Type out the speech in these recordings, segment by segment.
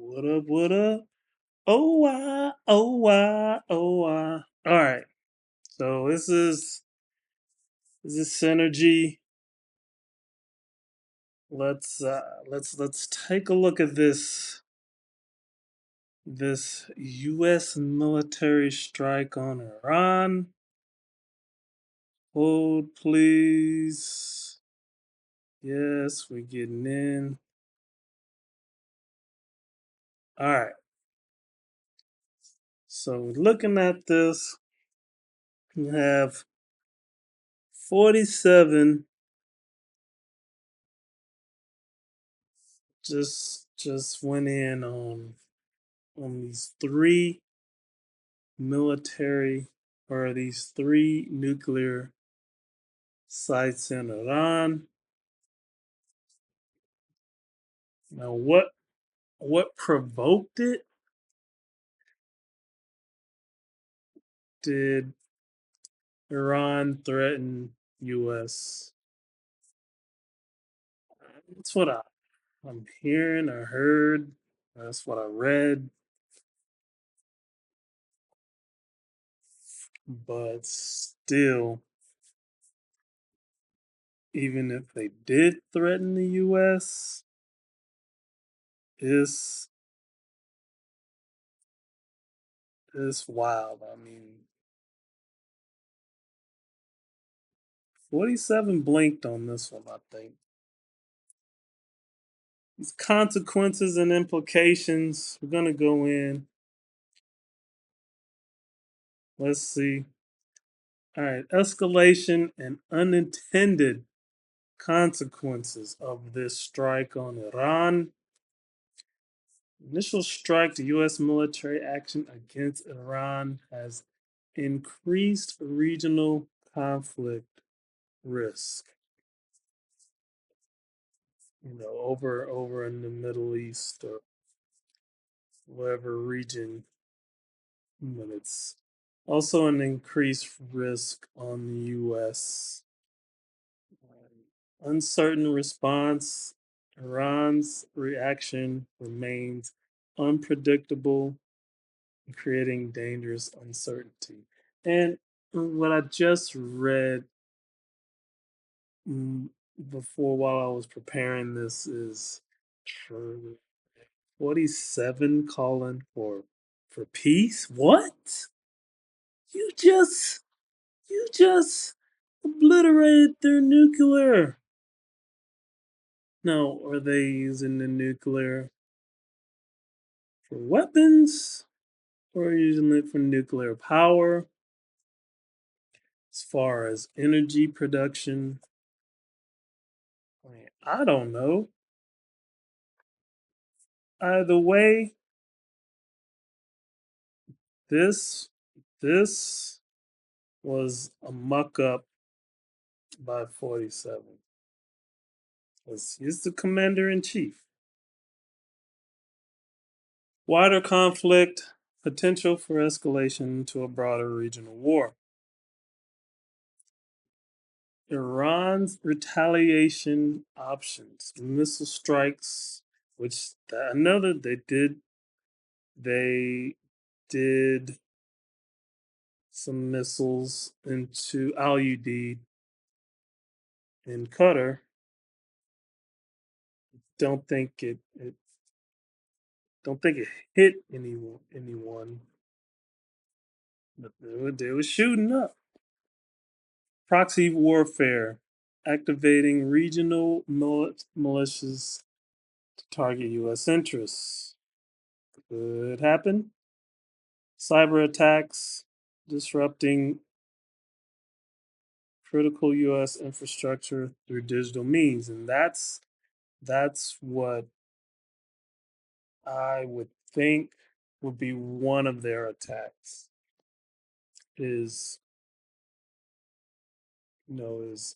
What up? What up? Oh, oh. All right. So this is synergy. Let's take a look at this U.S. military strike on Iran. Hold, please. Yes, we're getting in. All right. So looking at this, we have 47 just went in on these three military or these three nuclear sites in Iran. Now, what provoked it? Did Iran threaten U.S.? That's what I'm hearing or heard. That's what I read. But still, even if they did threaten the U.S., it's it's wild. I mean, 47 blinked on this one, I think. These consequences and implications. We're gonna go in. Let's see. All right, escalation and unintended consequences of this strike on Iran. Initial strike to U.S. military action against Iran has increased regional conflict risk. Over in the Middle East or whatever region, but it's also an increased risk on the U.S. Uncertain response. Iran's reaction remains unpredictable, creating dangerous uncertainty. And what I just read mm, before while I was preparing this is for 47 calling for peace. What? You just you just obliterated their nuclear. Now, are they using the nuclear for weapons or using it for nuclear power? As far as energy production, I mean, I don't know. Either way, this this was a muck up by 47. He's the commander in chief. Wider conflict, potential for escalation to a broader regional war. Iran's retaliation options, missile strikes, which I know that they did some missiles into Al-Udeid in Qatar. Don't think it don't think it hit anyone, but they were shooting up. Proxy warfare, activating regional militias to target U.S. interests. Could happen. Cyber attacks, disrupting critical U.S. infrastructure through digital means, and that's what I would think would be one of their attacks. Is is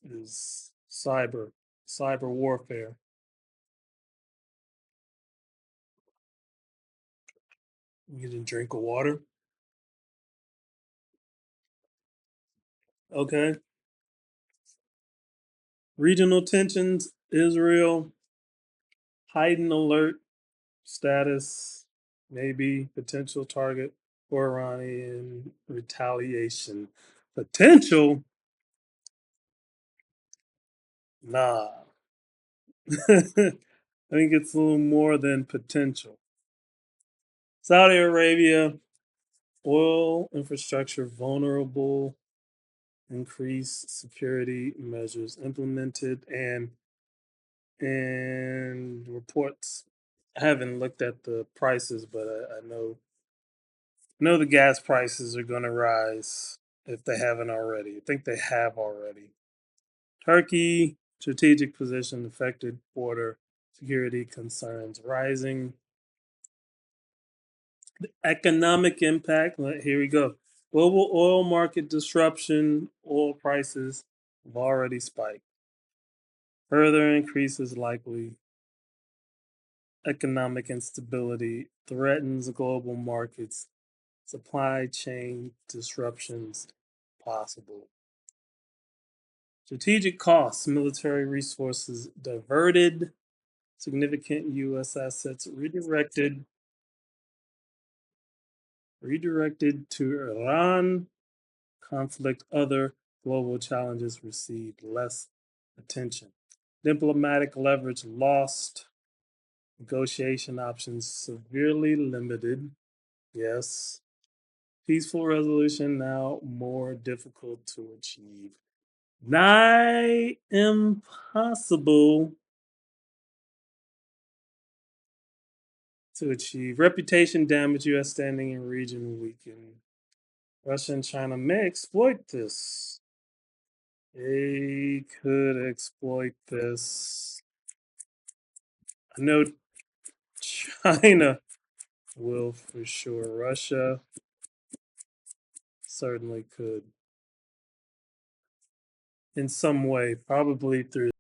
cyber warfare. You get a drink of water. Okay. Regional tensions. Israel heightened alert status, maybe potential target for Iranian retaliation. Potential? Nah. I think it's a little more than potential. Saudi Arabia, oil infrastructure vulnerable, increased security measures implemented, and reports. I haven't looked at the prices, but I know the gas prices are going to rise if they haven't already. I think they have already. Turkey, strategic position affected, border security concerns rising. Economic impact, here we go. Global oil market disruption, oil prices have already spiked. Further increases likely. Economic instability threatens global markets. Supply chain disruptions possible. Strategic costs, military resources diverted, significant U.S. assets redirected to Iran. Conflict, other global challenges received less attention. Diplomatic leverage lost. Negotiation options severely limited. Yes. Peaceful resolution now more difficult to achieve. Nigh impossible to achieve. Reputation damage, U.S. standing in region weakened. Russia and China may exploit this. They could exploit this. I know China will for sure. Russia certainly could in some way, probably through